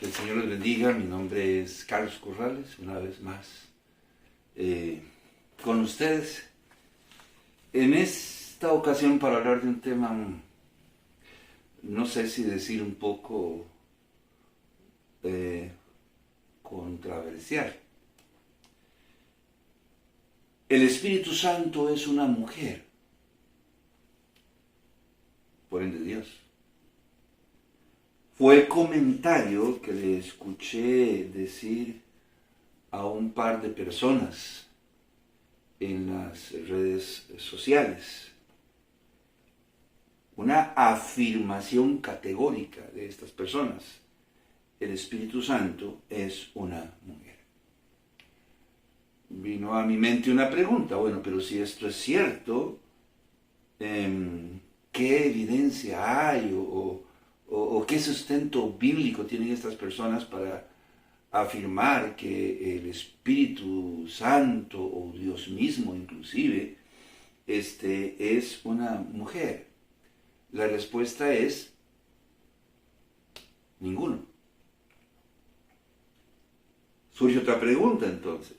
El Señor les bendiga, mi nombre es Carlos Corrales, una vez más con ustedes en esta ocasión para hablar de un tema, no sé si decir un poco controversial. El Espíritu Santo es una mujer, por ende Dios. Fue el comentario que le escuché decir a un par de personas en las redes sociales. Una afirmación categórica de estas personas. El Espíritu Santo es una mujer. Vino a mi mente una pregunta, bueno, pero si esto es cierto, ¿qué evidencia hay o qué sustento bíblico tienen estas personas para afirmar que el Espíritu Santo o Dios mismo inclusive es una mujer? La respuesta es ninguno. Surge otra pregunta entonces.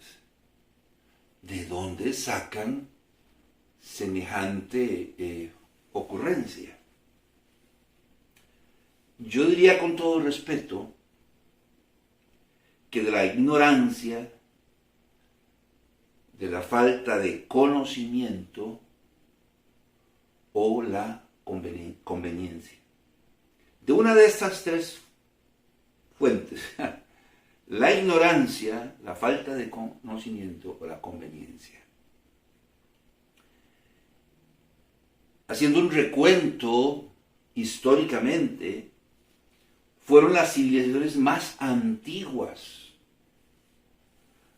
¿De dónde sacan semejante ocurrencia? Yo diría con todo respeto que de la ignorancia, de la falta de conocimiento o la conveniencia. De una de estas tres fuentes, la ignorancia, la falta de conocimiento o la conveniencia. Haciendo un recuento históricamente, fueron las civilizaciones más antiguas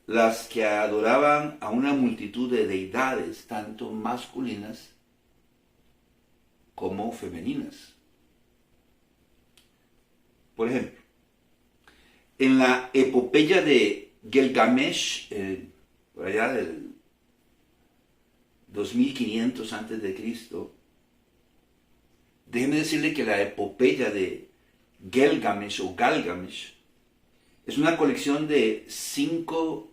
las que adoraban a una multitud de deidades, tanto masculinas como femeninas. Por ejemplo, en la epopeya de Gilgamesh, por allá del 2500 a.C., déjeme decirle que la epopeya de Gilgamesh o Galgamesh es una colección de 5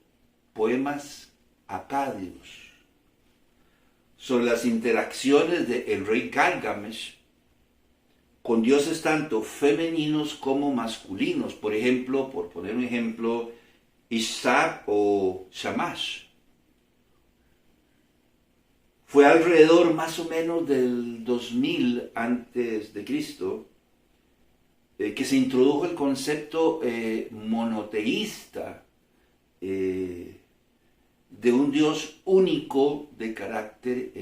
poemas acadios sobre las interacciones del rey Galgamesh con dioses tanto femeninos como masculinos. Por ejemplo, por poner un ejemplo, Ishtar o Shamash. Fue alrededor más o menos del 2000 antes de Cristo que se introdujo el concepto monoteísta de un Dios único de carácter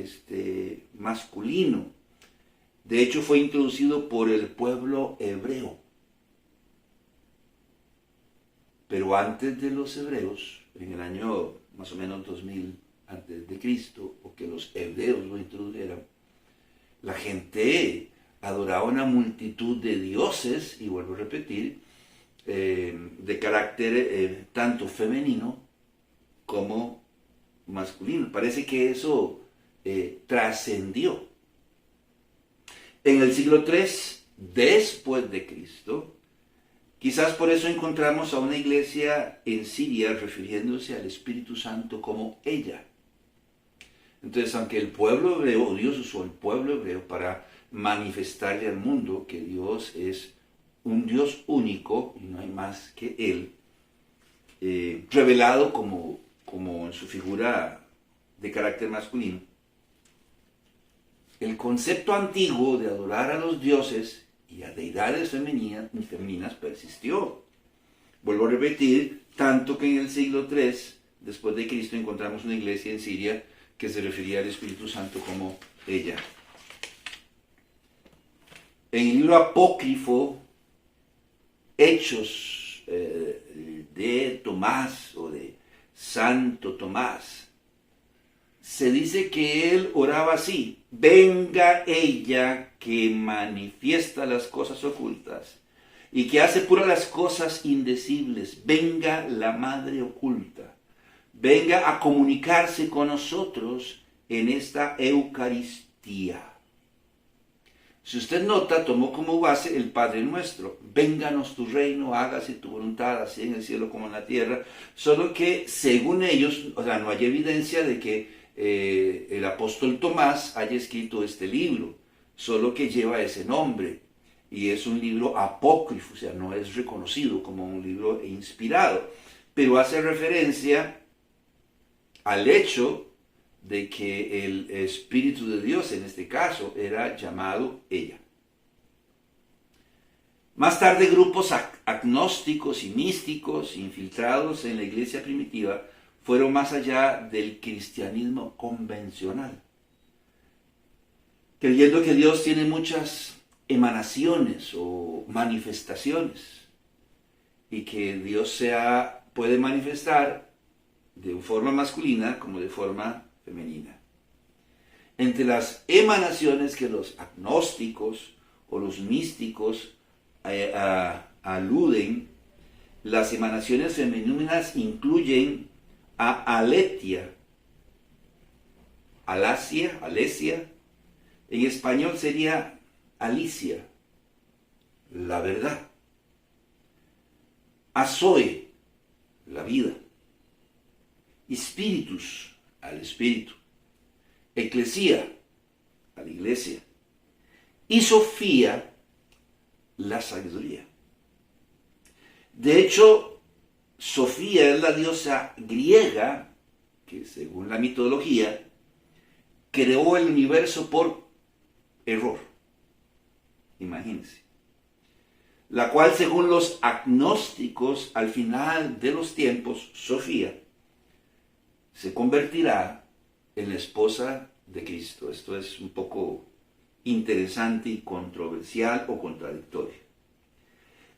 masculino. De hecho, fue introducido por el pueblo hebreo. Pero antes de los hebreos, en el año más o menos 2000 antes de Cristo, o que los hebreos lo introdujeran, la gente adoraba una multitud de dioses, y vuelvo a repetir, de carácter tanto femenino como masculino. Parece que eso trascendió. En el siglo III después de Cristo, quizás por eso encontramos a una iglesia en Siria refiriéndose al Espíritu Santo como ella. Entonces, aunque el pueblo hebreo, Dios usó el pueblo hebreo para manifestarle al mundo que Dios es un Dios único y no hay más que Él, revelado como en su figura de carácter masculino, el concepto antiguo de adorar a los dioses y a deidades femeninas persistió. Vuelvo a repetir, tanto que en el siglo III después de Cristo encontramos una iglesia en Siria que se refería al Espíritu Santo como ella. En el libro apócrifo, Hechos de Tomás o de Santo Tomás, se dice que él oraba así: venga ella que manifiesta las cosas ocultas y que hace puras las cosas indecibles, venga la Madre oculta, venga a comunicarse con nosotros en esta Eucaristía. Si usted nota, tomó como base el Padre Nuestro. Vénganos tu reino, hágase tu voluntad, así en el cielo como en la tierra. Solo que, según ellos, o sea, no hay evidencia de que el apóstol Tomás haya escrito este libro, solo que lleva ese nombre. Y es un libro apócrifo, o sea, no es reconocido como un libro inspirado. Pero hace referencia al hecho de que el Espíritu de Dios, en este caso, era llamado ella. Más tarde, grupos agnósticos y místicos infiltrados en la iglesia primitiva fueron más allá del cristianismo convencional, creyendo que Dios tiene muchas emanaciones o manifestaciones y que Dios puede manifestar de forma masculina como de forma femenina. Entre las emanaciones que los agnósticos o los místicos aluden, las emanaciones femeninas incluyen a Aletia, Alesia, en español sería Alicia, la verdad, a Zoe, la vida, Spiritus, al espíritu, Eclesía, a la iglesia, y Sofía, la sabiduría. De hecho, Sofía es la diosa griega que, según la mitología, creó el universo por error. Imagínense. La cual, según los agnósticos, al final de los tiempos, Sofía se convertirá en la esposa de Cristo. Esto es un poco interesante y controversial o contradictorio.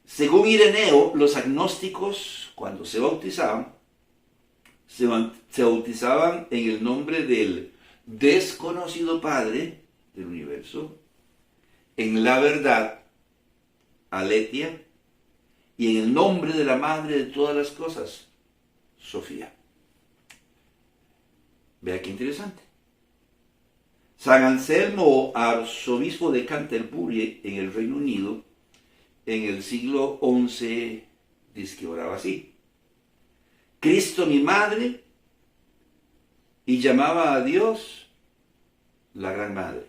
Según Ireneo, los agnósticos, cuando se bautizaban en el nombre del desconocido Padre del universo, en la verdad, Aletia, y en el nombre de la Madre de todas las cosas, Sofía. Vea qué interesante. San Anselmo, arzobispo de Canterbury en el Reino Unido, en el siglo XI, dice que oraba así: Cristo mi madre, y llamaba a Dios la Gran Madre.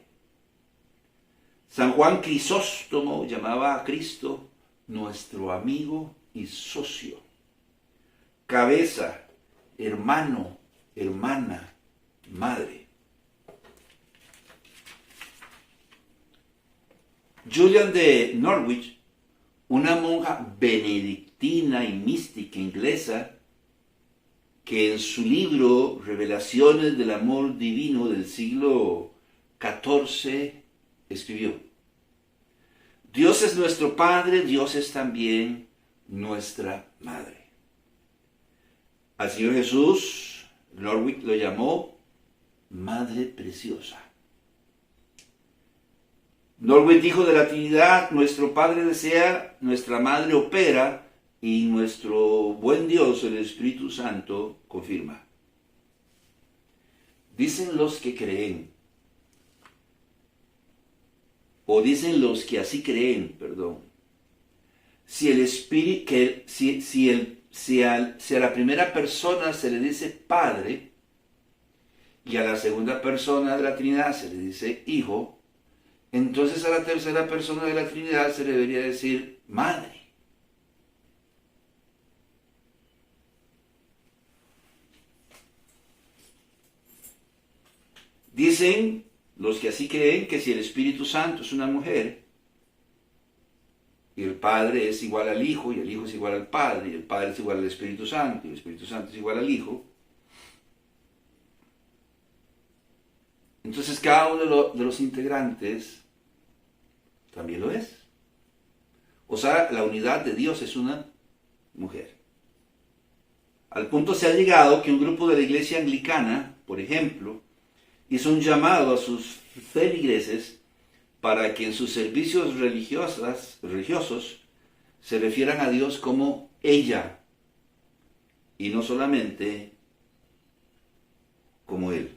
San Juan Crisóstomo llamaba a Cristo nuestro amigo y socio, cabeza, hermano, hermana, madre. Julian de Norwich, una monja benedictina y mística inglesa, que en su libro Revelaciones del Amor Divino del siglo XIV escribió: Dios es nuestro Padre, Dios es también nuestra Madre. Al Señor Jesús, Norwich lo llamó Madre Preciosa. Norwich dijo de la Trinidad: nuestro Padre desea, nuestra Madre opera, y nuestro buen Dios, el Espíritu Santo, confirma. Dicen los que creen, o dicen los que así creen, perdón, si el Espíritu, si a la primera persona se le dice Padre, y a la segunda persona de la Trinidad se le dice Hijo, entonces a la tercera persona de la Trinidad se le debería decir Madre. Dicen los que así creen que si el Espíritu Santo es una mujer, y el Padre es igual al Hijo, y el Hijo es igual al Padre, y el Padre es igual al Espíritu Santo, y el Espíritu Santo es igual al Hijo, entonces cada uno de los integrantes también lo es. O sea, la unidad de Dios es una mujer. Al punto se ha llegado que un grupo de la iglesia anglicana, por ejemplo, hizo un llamado a sus feligreses para que en sus servicios religiosos se refieran a Dios como ella, y no solamente como Él.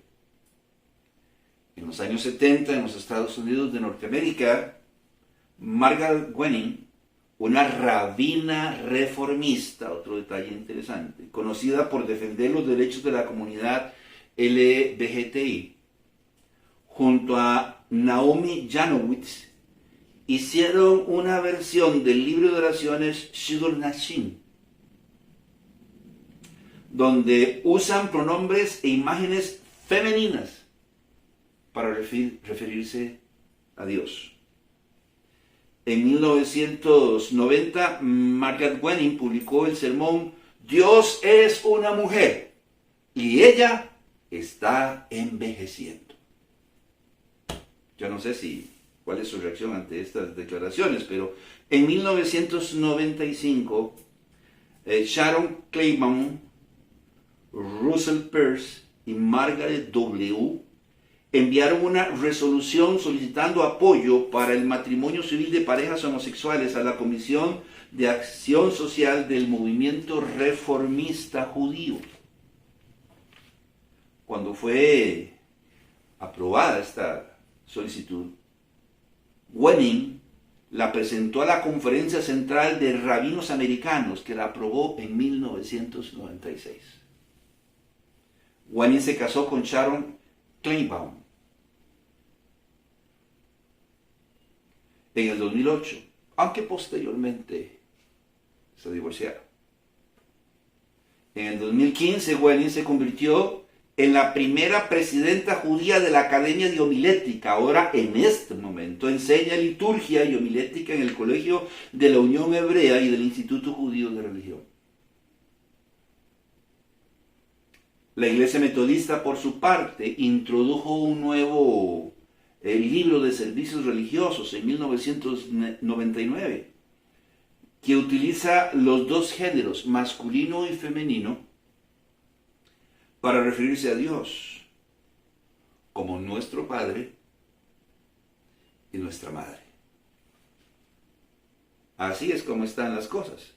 En los años 70, en los Estados Unidos de Norteamérica, Margaret Wenning, una rabina reformista, otro detalle interesante, conocida por defender los derechos de la comunidad LGBTI, junto a Naomi Janowitz, hicieron una versión del libro de oraciones Shidur Nashim, donde usan pronombres e imágenes femeninas para referirse a Dios. En 1990, Margaret Wenning publicó el sermón Dios es una mujer y ella está envejeciendo. Yo no sé cuál es su reacción ante estas declaraciones, pero en 1995, Sharon Claybaum, Russell Pearce y Margaret W. enviaron una resolución solicitando apoyo para el matrimonio civil de parejas homosexuales a la Comisión de Acción Social del Movimiento Reformista Judío. Cuando fue aprobada esta solicitud, Wenning la presentó a la Conferencia Central de Rabinos Americanos, que la aprobó en 1996. Wenning se casó con Sharon Claybaum en el 2008, aunque posteriormente se divorciaron. En el 2015, Wenning se convirtió en la primera presidenta judía de la Academia de Homilética. Ahora, en este momento, enseña liturgia y homilética en el Colegio de la Unión Hebrea y del Instituto Judío de Religión. La Iglesia Metodista, por su parte, introdujo un nuevo libro de servicios religiosos en 1999, que utiliza los dos géneros, masculino y femenino, para referirse a Dios como nuestro Padre y nuestra Madre. Así es como están las cosas.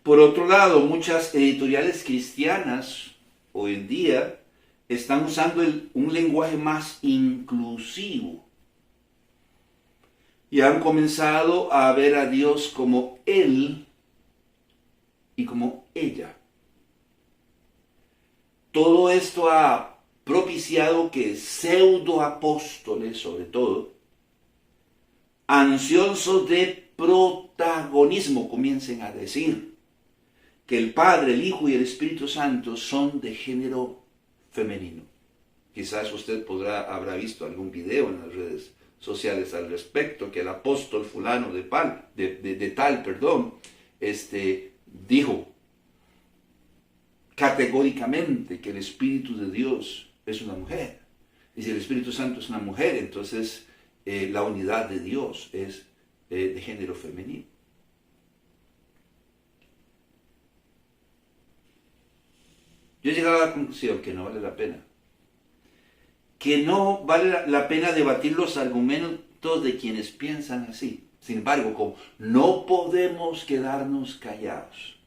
Por otro lado, muchas editoriales cristianas hoy en día están usando un lenguaje más inclusivo y han comenzado a ver a Dios como Él y como ella. Todo esto ha propiciado que pseudoapóstoles, sobre todo, ansiosos de protagonismo, comiencen a decir que el Padre, el Hijo y el Espíritu Santo son de género femenino. Quizás usted habrá visto algún video en las redes sociales al respecto, que el apóstol fulano de tal, dijo categóricamente que el Espíritu de Dios es una mujer. Y si el Espíritu Santo es una mujer, entonces la unidad de Dios es de género femenino. Yo he llegado a la conclusión que no vale la pena. Que no vale la pena debatir los argumentos de quienes piensan así. Sin embargo, como no podemos quedarnos callados,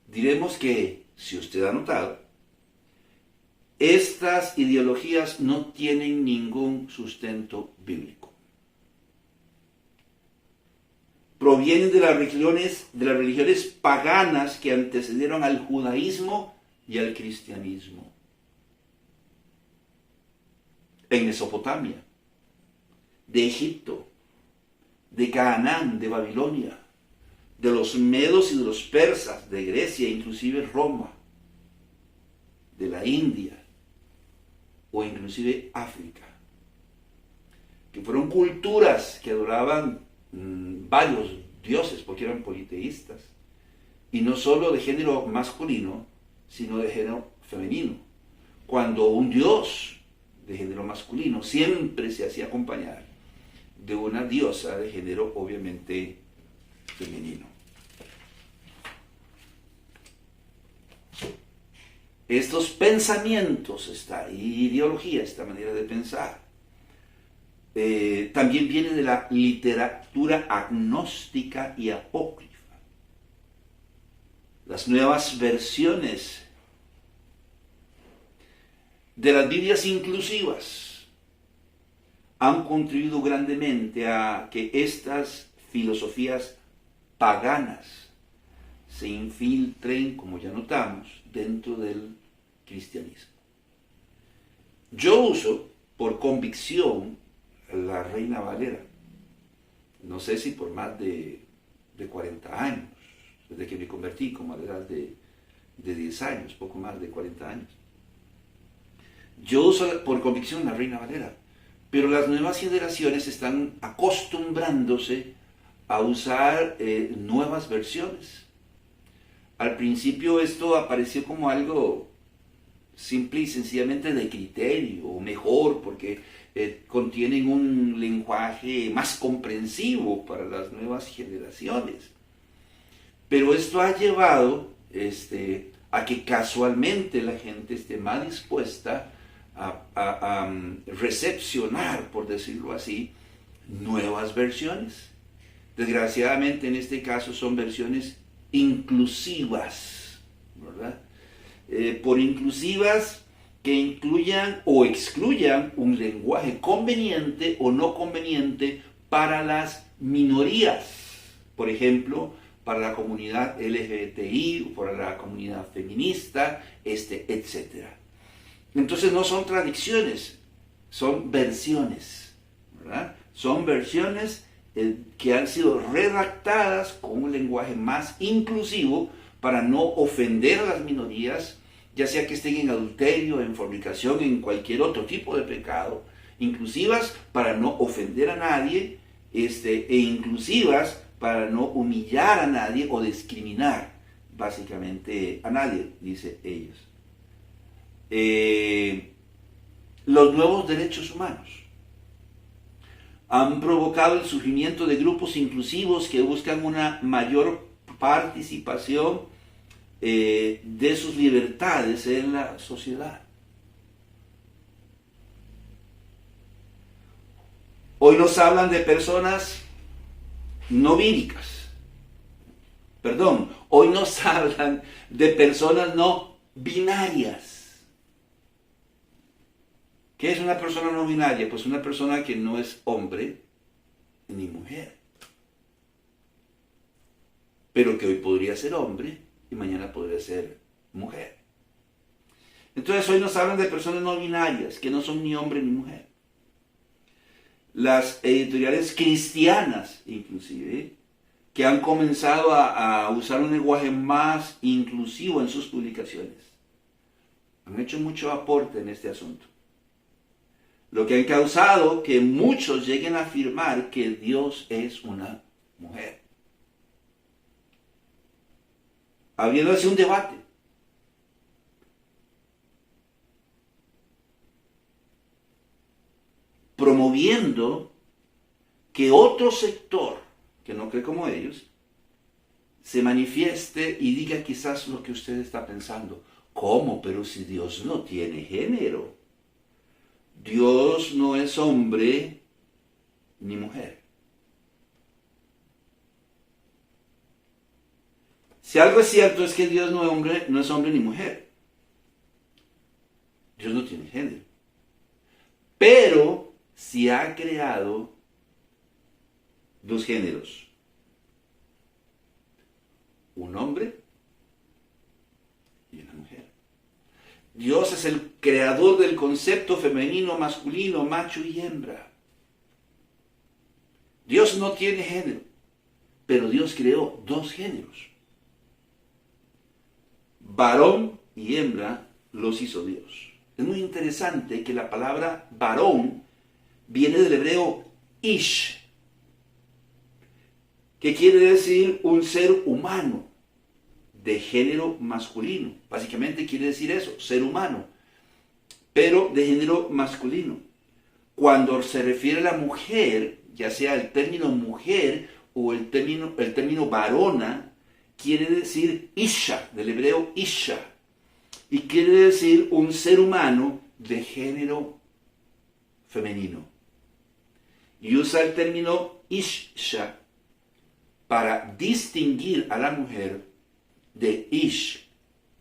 diremos que, si usted ha notado, estas ideologías no tienen ningún sustento bíblico. Provienen de las religiones paganas que antecedieron al judaísmo y al cristianismo. En Mesopotamia, de Egipto, de Canaán, de Babilonia, de los medos y de los persas, de Grecia, inclusive Roma, de la India o inclusive África, que fueron culturas que adoraban varios dioses porque eran politeístas, y no solo de género masculino, sino de género femenino, cuando un dios de género masculino siempre se hacía acompañar de una diosa de género obviamente femenino. Estos pensamientos, esta ideología, esta manera de pensar, también viene de la literatura agnóstica y apócrifa. Las nuevas versiones de las Biblias inclusivas han contribuido grandemente a que estas filosofías paganas se infiltren, como ya notamos, dentro del cristianismo. Yo uso por convicción la Reina Valera. No sé si por más de 40 años, desde que me convertí, como a la edad de 10 años, poco más de 40 años. Yo uso por convicción la Reina Valera, pero las nuevas generaciones están acostumbrándose a usar nuevas versiones. Al principio esto apareció como algo simple y sencillamente de criterio, o mejor, porque contienen un lenguaje más comprensivo para las nuevas generaciones. Pero esto ha llevado a que casualmente la gente esté más dispuesta a recepcionar, por decirlo así, nuevas versiones. Desgraciadamente en este caso son versiones inclusivas, ¿verdad? Por inclusivas que incluyan o excluyan un lenguaje conveniente o no conveniente para las minorías. Por ejemplo, para la comunidad LGBTI, para la comunidad feminista, etc. Entonces no son tradiciones, son versiones, ¿verdad? Son versiones que han sido redactadas con un lenguaje más inclusivo para no ofender a las minorías, ya sea que estén en adulterio, en fornicación, en cualquier otro tipo de pecado, inclusivas para no ofender a nadie, e inclusivas para no humillar a nadie o discriminar básicamente a nadie, dice ellos. Los nuevos derechos humanos han provocado el surgimiento de grupos inclusivos que buscan una mayor participación de sus libertades en la sociedad. Hoy nos hablan de personas no víricas. Perdón, hoy nos hablan de personas no binarias. ¿Qué es una persona no binaria? Pues una persona que no es hombre ni mujer, pero que hoy podría ser hombre y mañana podría ser mujer. Entonces hoy nos hablan de personas no binarias, que no son ni hombre ni mujer. Las editoriales cristianas, inclusive, que han comenzado a usar un lenguaje más inclusivo en sus publicaciones, han hecho mucho aporte en este asunto. Lo que ha causado que muchos lleguen a afirmar que Dios es una mujer. Abriéndose un debate. Promoviendo que otro sector, que no cree como ellos, se manifieste y diga quizás lo que usted está pensando. ¿Cómo? Pero si Dios no tiene género. Dios no es hombre ni mujer. Si algo es cierto es que Dios no es hombre ni mujer. Dios no tiene género. Pero sí ha creado dos géneros. Un hombre y una mujer. Dios es el creador del concepto femenino, masculino, macho y hembra. Dios no tiene género, pero Dios creó dos géneros. Varón y hembra los hizo Dios. Es muy interesante que la palabra varón viene del hebreo ish, que quiere decir un ser humano de género masculino. Básicamente quiere decir eso, ser humano, pero de género masculino. Cuando se refiere a la mujer, ya sea el término mujer o el término varona, quiere decir isha, del hebreo isha, y quiere decir un ser humano de género femenino. Y usa el término isha para distinguir a la mujer de ish,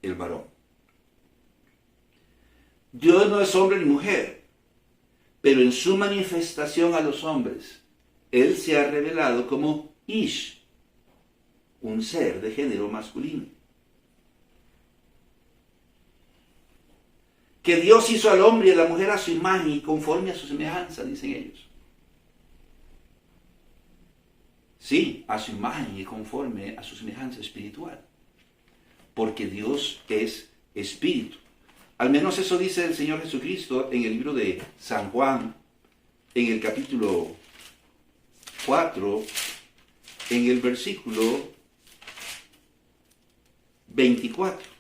el varón. Dios no es hombre ni mujer, pero en su manifestación a los hombres, Él se ha revelado como Ish, un ser de género masculino. Que Dios hizo al hombre y a la mujer a su imagen y conforme a su semejanza, dicen ellos. Sí, a su imagen y conforme a su semejanza espiritual. Porque Dios es espíritu. Al menos eso dice el Señor Jesucristo en el libro de San Juan, en el capítulo 4, en el versículo 24.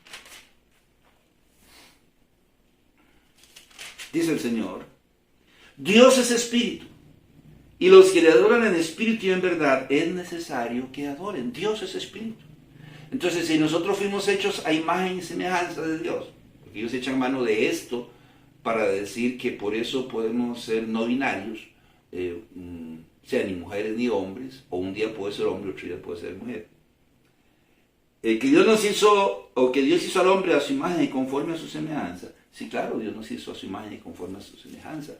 Dice el Señor, Dios es espíritu, y los que le adoran en espíritu y en verdad es necesario que adoren. Dios es espíritu. Entonces, si nosotros fuimos hechos a imagen y semejanza de Dios, porque ellos echan mano de esto para decir que por eso podemos ser no binarios, sea ni mujeres ni hombres, o un día puede ser hombre, otro día puede ser mujer. Que Dios nos hizo, o que Dios hizo al hombre a su imagen y conforme a su semejanza. Sí, claro, Dios nos hizo a su imagen y conforme a su semejanza.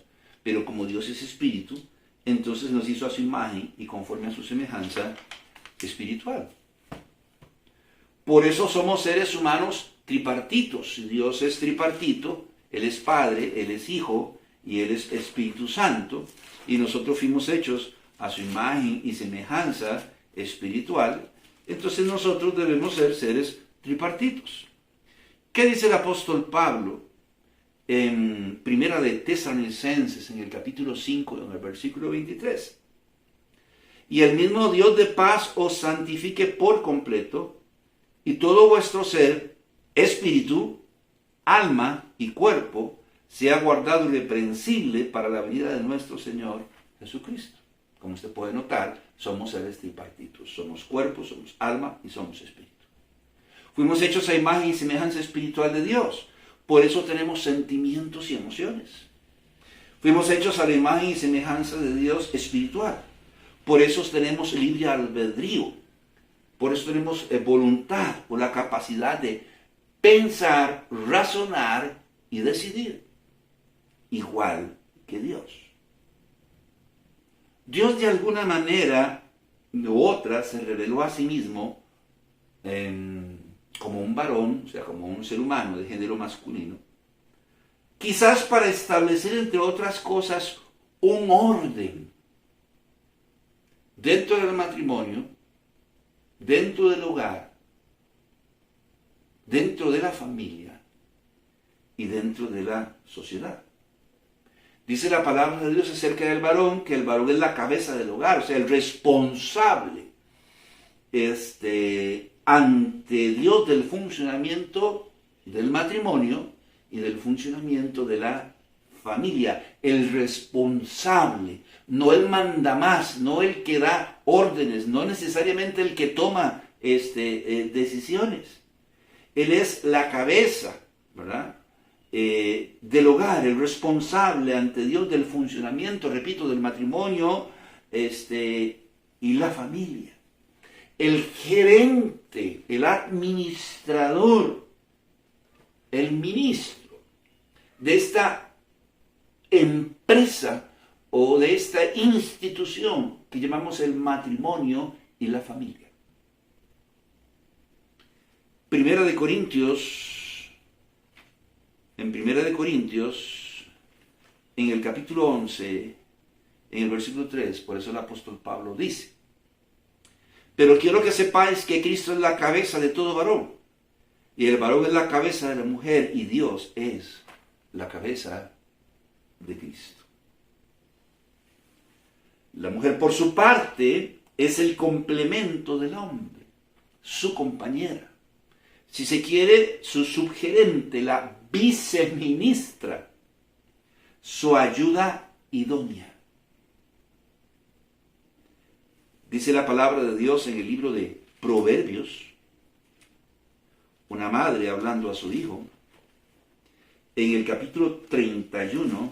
Pero como Dios es espíritu, entonces nos hizo a su imagen y conforme a su semejanza espiritual. Por eso somos seres humanos tripartitos. Dios es tripartito, Él es Padre, Él es Hijo y Él es Espíritu Santo. Y nosotros fuimos hechos a su imagen y semejanza espiritual. Entonces nosotros debemos ser seres tripartitos. ¿Qué dice el apóstol Pablo en Primera de Tesalonicenses, en el capítulo 5, en el versículo 23? Y el mismo Dios de paz os santifique por completo, y todo vuestro ser, espíritu, alma y cuerpo, sea guardado irreprensible para la venida de nuestro Señor Jesucristo. Como usted puede notar, somos seres tripartitos. Somos cuerpo, somos alma y somos espíritu. Fuimos hechos a imagen y semejanza espiritual de Dios. Por eso tenemos sentimientos y emociones. Fuimos hechos a la imagen y semejanza de Dios espiritual. Por eso tenemos libre albedrío. Por eso tenemos voluntad o la capacidad de pensar, razonar y decidir. Igual que Dios. Dios de alguna manera u otra se reveló a sí mismo como un varón, o sea, como un ser humano de género masculino, quizás para establecer, entre otras cosas, un orden dentro del matrimonio, dentro del hogar, dentro de la familia y dentro de la sociedad. Dice la palabra de Dios acerca del varón, que el varón es la cabeza del hogar, o sea, el responsable ante Dios del funcionamiento del matrimonio y del funcionamiento de la familia. El responsable, no el mandamás, no el que da órdenes, no necesariamente el que toma decisiones. Él es la cabeza, ¿verdad? Del hogar, el responsable ante Dios del funcionamiento, repito, del matrimonio y la familia. El gerente, el administrador, el ministro de esta empresa o de esta institución que llamamos el matrimonio y la familia. Primera de Corintios, en el capítulo 11, en el versículo 3, por eso el apóstol Pablo dice: pero quiero que sepáis que Cristo es la cabeza de todo varón, y el varón es la cabeza de la mujer, y Dios es la cabeza de Cristo. La mujer, por su parte, es el complemento del hombre, su compañera. Si se quiere, su subgerente, la viceministra, su ayuda idónea. Dice la palabra de Dios en el libro de Proverbios, una madre hablando a su hijo, en el capítulo 31,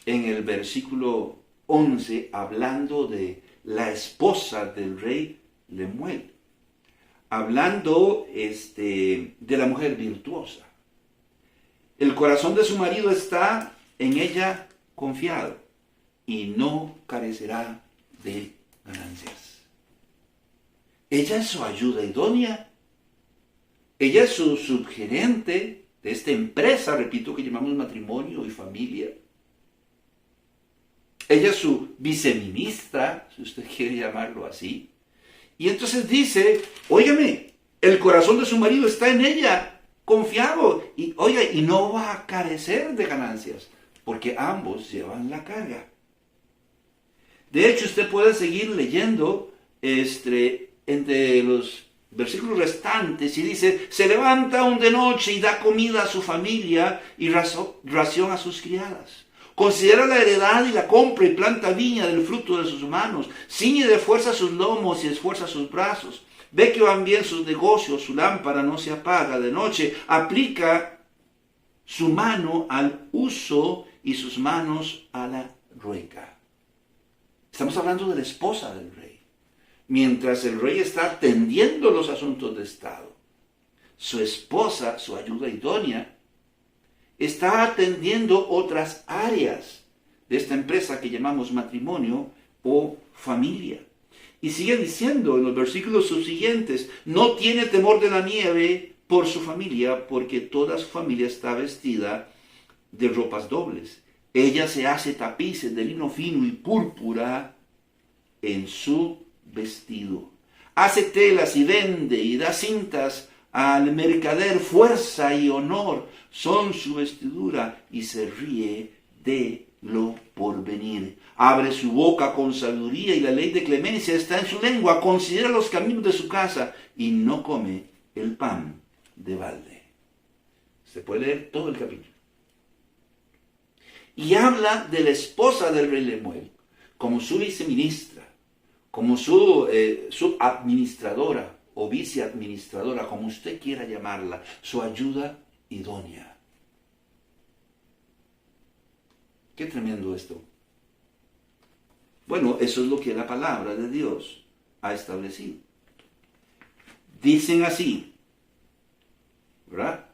en el versículo 11, hablando de la esposa del rey Lemuel, hablando de la mujer virtuosa. El corazón de su marido está en ella confiado y no carecerá de ganancias. Ella es su ayuda idónea. Ella es su subgerente de esta empresa, repito, que llamamos matrimonio y familia. Ella es su viceministra, si usted quiere llamarlo así. Y entonces dice, óigame, el corazón de su marido está en ella, confiado. Y oiga, y no va a carecer de ganancias, porque ambos llevan la carga. De hecho, usted puede seguir leyendo entre los versículos restantes y dice, se levanta aún de noche y da comida a su familia y ración a sus criadas. Considera la heredad y la compra y planta viña del fruto de sus manos. Ciñe de fuerza sus lomos y esfuerza sus brazos. Ve que van bien sus negocios, su lámpara no se apaga de noche. Aplica su mano al uso y sus manos a la rueca. Estamos hablando de la esposa del rey. Mientras el rey está atendiendo los asuntos de Estado, su esposa, su ayuda idónea, está atendiendo otras áreas de esta empresa que llamamos matrimonio o familia. Y sigue diciendo en los versículos subsiguientes, no tiene temor de la nieve por su familia, porque toda su familia está vestida de ropas dobles. Ella se hace tapices de lino fino y púrpura en su vestido. Hace telas y vende y da cintas al mercader. Fuerza y honor son su vestidura y se ríe de lo porvenir. Abre su boca con sabiduría y la ley de clemencia está en su lengua. Considera los caminos de su casa y no come el pan de balde. Se puede leer todo el capítulo. Y habla de la esposa del rey Lemuel como su viceministra, como su administradora o viceadministradora, como usted quiera llamarla, su ayuda idónea. Qué tremendo esto. Bueno, eso es lo que la palabra de Dios ha establecido. Dicen así, ¿verdad?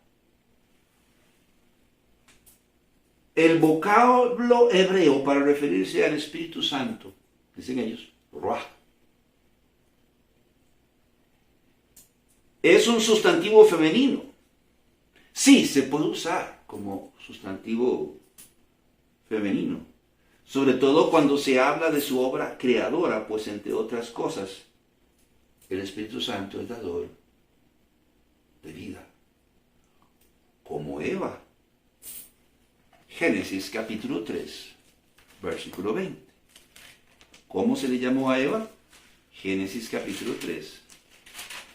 El vocablo hebreo para referirse al Espíritu Santo, dicen ellos, Ruach, es un sustantivo femenino. Sí, se puede usar como sustantivo femenino, sobre todo cuando se habla de su obra creadora, pues entre otras cosas, el Espíritu Santo es dador de vida, como Eva. Génesis capítulo 3, versículo 20. ¿Cómo se le llamó a Eva? Génesis capítulo 3,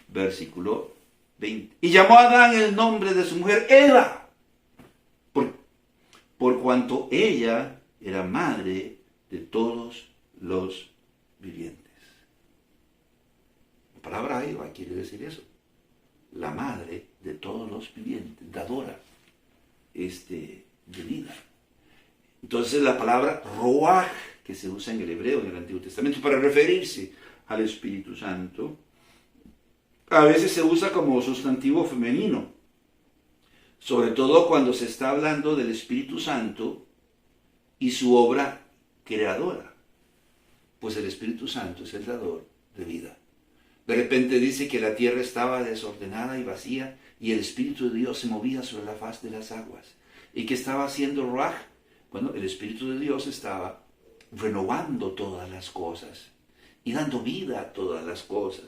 versículo 20. Y llamó a Adán el nombre de su mujer Eva, por cuanto ella era madre de todos los vivientes. La palabra Eva quiere decir eso, la madre de todos los vivientes, dadora de vida. Entonces la palabra Ruach, que se usa en el hebreo en el Antiguo Testamento para referirse al Espíritu Santo, a veces se usa como sustantivo femenino, sobre todo cuando se está hablando del Espíritu Santo y su obra creadora, pues el Espíritu Santo es el dador de vida. De repente dice que la tierra estaba desordenada y vacía y el Espíritu de Dios se movía sobre la faz de las aguas. ¿Y qué estaba haciendo Ruach? Bueno, el Espíritu de Dios estaba renovando todas las cosas y dando vida a todas las cosas.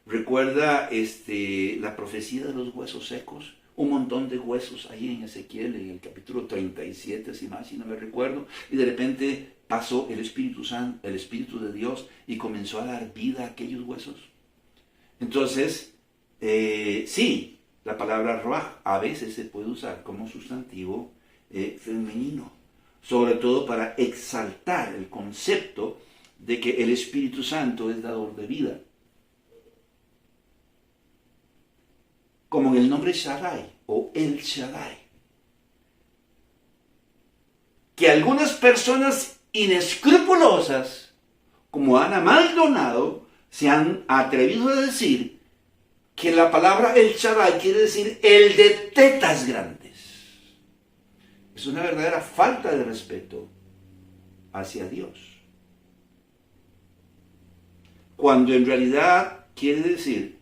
Recuerda la profecía de los huesos secos, un montón de huesos ahí en Ezequiel, en el capítulo 37, si no me recuerdo, y de repente pasó el Espíritu Santo, el Espíritu de Dios, y comenzó a dar vida a aquellos huesos. Entonces, sí, la palabra ruach a veces se puede usar como sustantivo femenino, sobre todo para exaltar el concepto de que el Espíritu Santo es dador de vida. Como en el nombre Shaddai o El Shaddai, que algunas personas inescrupulosas, como Ana Maldonado, se han atrevido a decir que la palabra El Shaddai quiere decir el de tetas grandes. Es una verdadera falta de respeto hacia Dios. Cuando en realidad quiere decir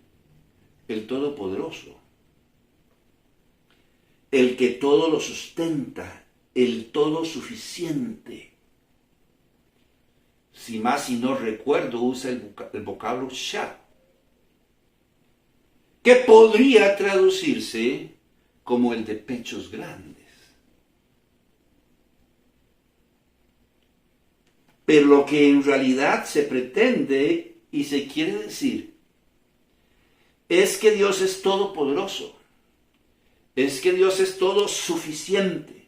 el Todopoderoso, el que todo lo sustenta, el todo suficiente. Si más y no recuerdo, usa el vocablo Shah, que podría traducirse como el de pechos grandes. Pero lo que en realidad se pretende y se quiere decir es que Dios es todopoderoso, es que Dios es todo suficiente,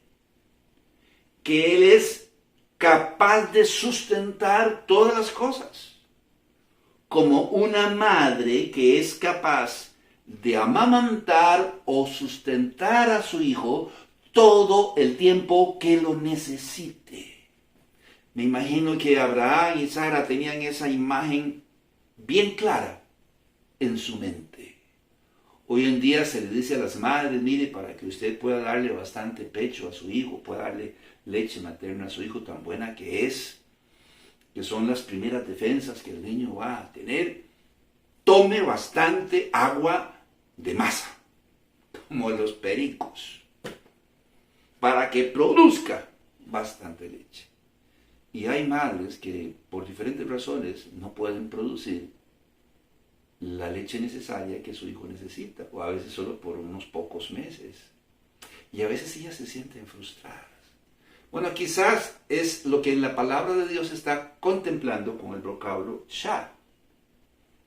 que Él es capaz de sustentar todas las cosas, como una madre que es capaz de amamantar o sustentar a su hijo todo el tiempo que lo necesite. Me imagino que Abraham y Sara tenían esa imagen bien clara en su mente. Hoy en día se le dice a las madres, mire, para que usted pueda darle bastante pecho a su hijo, pueda darle leche materna a su hijo tan buena que es, que son las primeras defensas que el niño va a tener, tome bastante agua de masa, como los pericos, para que produzca bastante leche. Y hay madres que por diferentes razones no pueden producir la leche necesaria que su hijo necesita, o a veces solo por unos pocos meses. Y a veces ellas se sienten frustradas. Bueno, quizás es lo que en la palabra de Dios está contemplando con el vocablo Shah,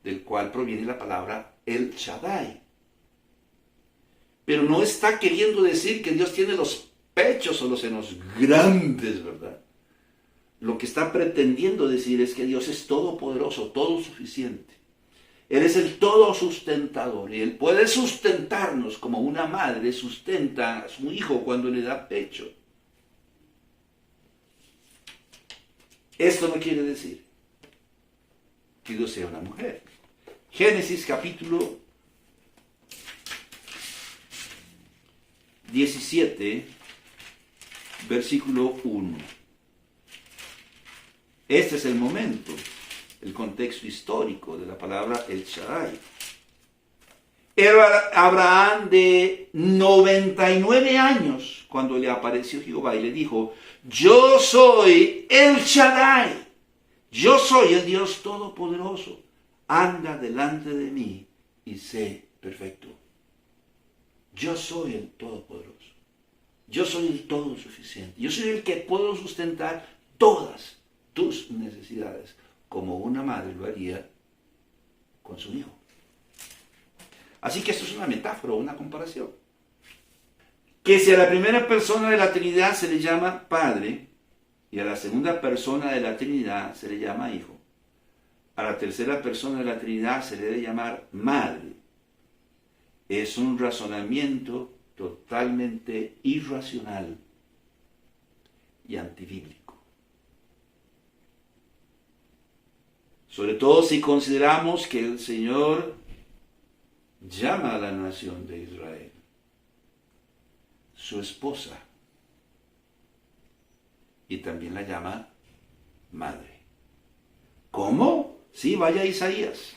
del cual proviene la palabra El Shaddai. Pero no está queriendo decir que Dios tiene los pechos o los senos grandes, ¿verdad? Lo que está pretendiendo decir es que Dios es todopoderoso, todo suficiente. Él es el todo sustentador y Él puede sustentarnos como una madre sustenta a su hijo cuando le da pecho. Esto no quiere decir que Dios sea una mujer. Génesis capítulo 17, versículo 1. Este es el momento, el contexto histórico de la palabra El Shaddai. Era Abraham de 99 años cuando le apareció Jehová y le dijo, yo soy El Shaddai, yo soy el Dios Todopoderoso, anda delante de mí y sé perfecto. Yo soy el Todopoderoso, yo soy el Todo Suficiente, yo soy el que puedo sustentar todas tus necesidades, como una madre lo haría con su hijo. Así que esto es una metáfora, una comparación. Que si a la primera persona de la Trinidad se le llama Padre, y a la segunda persona de la Trinidad se le llama Hijo, a la tercera persona de la Trinidad se le debe llamar Madre, es un razonamiento totalmente irracional y antibíblico. Sobre todo si consideramos que el Señor llama a la nación de Israel su esposa y también la llama madre. ¿Cómo? Sí, vaya a Isaías.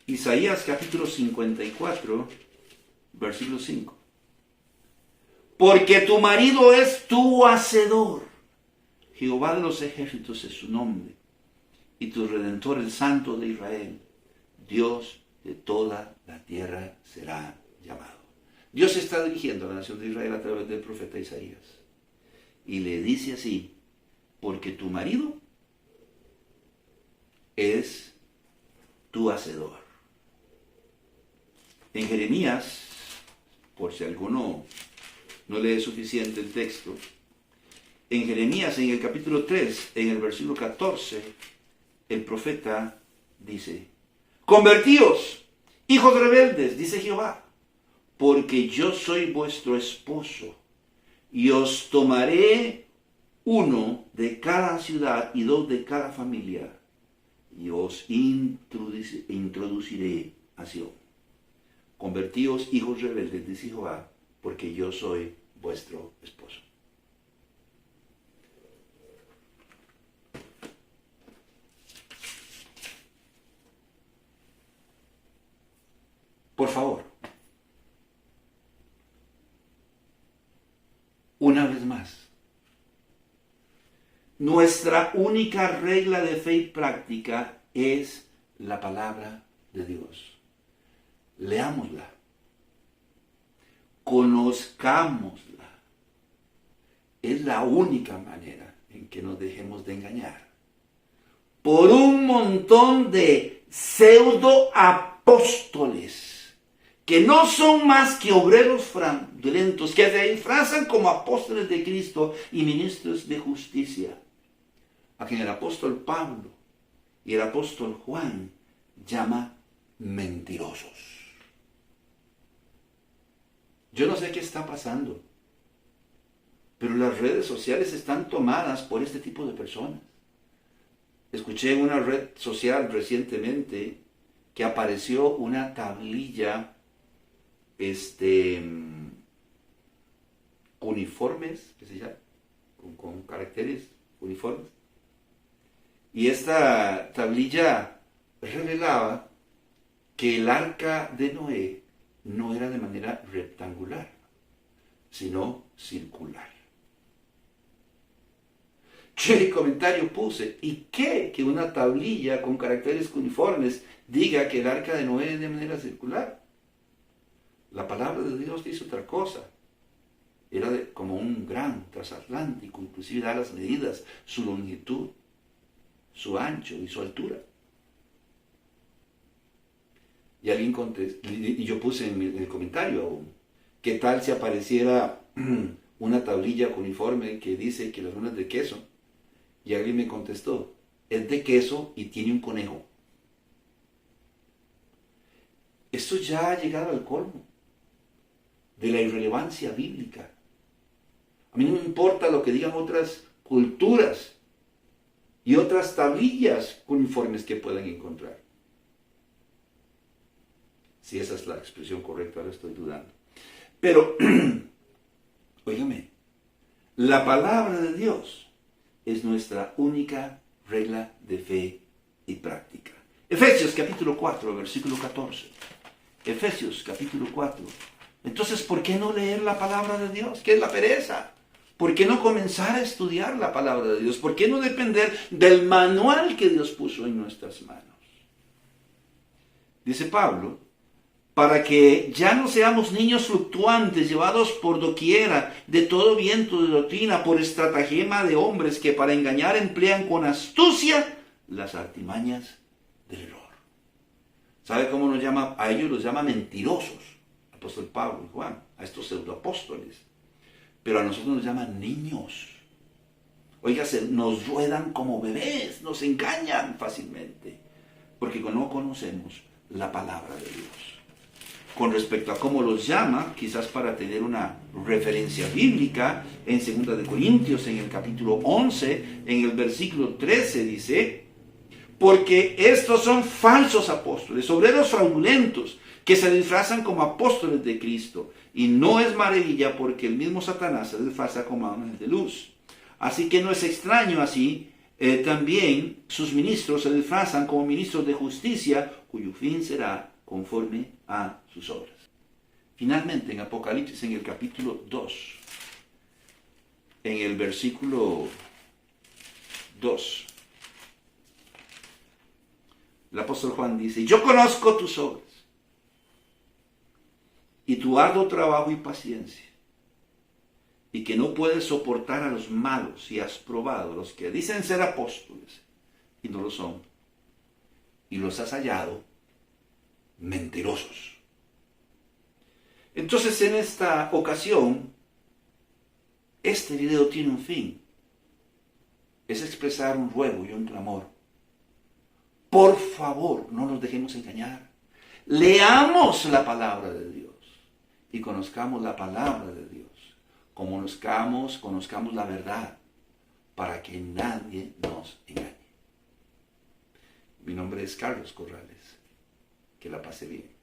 Isaías capítulo 54, versículo 5. Porque tu marido es tu hacedor. Jehová de los ejércitos es su nombre. Y tu Redentor, el Santo de Israel, Dios de toda la tierra será llamado. Dios está dirigiendo a la nación de Israel a través del profeta Isaías. Y le dice así, porque tu marido es tu hacedor. En Jeremías, por si alguno no lee suficiente el texto, en Jeremías, en el capítulo 3, en el versículo 14, el profeta dice, convertíos, hijos rebeldes, dice Jehová, porque yo soy vuestro esposo, y os tomaré uno de cada ciudad y dos de cada familia, y os introduciré a Sion. Convertíos, hijos rebeldes, dice Jehová, porque yo soy vuestro esposo. Una vez más, nuestra única regla de fe y práctica es la palabra de Dios. Leámosla, conozcámosla. Es la única manera en que nos dejemos de engañar por un montón de pseudo apóstoles que no son más que obreros fraudulentos, que se disfrazan como apóstoles de Cristo y ministros de justicia, a quien el apóstol Pablo y el apóstol Juan llama mentirosos. Yo no sé qué está pasando, pero las redes sociales están tomadas por este tipo de personas. Escuché en una red social recientemente que apareció una tablilla, uniformes, ¿qué se llama? Con caracteres uniformes. Y esta tablilla revelaba que el arca de Noé no era de manera rectangular, sino circular. Yo en el comentario puse, ¿y qué? Que una tablilla con caracteres uniformes diga que el arca de Noé es de manera circular. La palabra de Dios dice otra cosa. Era como un gran transatlántico, inclusive da las medidas, su longitud, su ancho y su altura. Y alguien contestó, y yo puse en el comentario, ¿qué tal si apareciera una tablilla uniforme que dice que la luna es de queso? Y alguien me contestó, es de queso y tiene un conejo. Esto ya ha llegado al colmo de la irrelevancia bíblica. A mí no me importa lo que digan otras culturas y otras tablillas uniformes que puedan encontrar. Si esa es la expresión correcta, ahora estoy dudando. Pero, óigame, la palabra de Dios es nuestra única regla de fe y práctica. Efesios capítulo 4, versículo 14. Efesios capítulo 4. Entonces, ¿por qué no leer la palabra de Dios? ¿Qué es la pereza? ¿Por qué no comenzar a estudiar la palabra de Dios? ¿Por qué no depender del manual que Dios puso en nuestras manos? Dice Pablo, para que ya no seamos niños fluctuantes, llevados por doquiera de todo viento de doctrina, por estratagema de hombres que para engañar emplean con astucia las artimañas del error. ¿Sabe cómo nos llama? A ellos los llama mentirosos, apóstol Pablo y Juan, a estos pseudoapóstoles. Pero a nosotros nos llaman niños. Oiga, nos ruedan como bebés, nos engañan fácilmente, porque no conocemos la palabra de Dios. Con respecto a cómo los llama, quizás para tener una referencia bíblica, en 2 de Corintios, en el capítulo 11, en el versículo 13 dice, porque estos son falsos apóstoles, obreros fraudulentos, que se disfrazan como apóstoles de Cristo, y no es maravilla porque el mismo Satanás se disfraza como ángeles de luz. Así que no es extraño así, también sus ministros se disfrazan como ministros de justicia, cuyo fin será conforme a sus obras. Finalmente, en Apocalipsis, en el capítulo 2, en el versículo 2, el apóstol Juan dice, yo conozco tus obras y tu arduo trabajo y paciencia, y que no puedes soportar a los malos, y has probado los que dicen ser apóstoles y no lo son, y los has hallado mentirosos. Entonces, en esta ocasión, este video tiene un fin. Es expresar un ruego y un clamor. Por favor, no nos dejemos engañar. Leamos la palabra de Dios y conozcamos la palabra de Dios. Conozcamos la verdad, para que nadie nos engañe. Mi nombre es Carlos Corrales. Que la pase bien.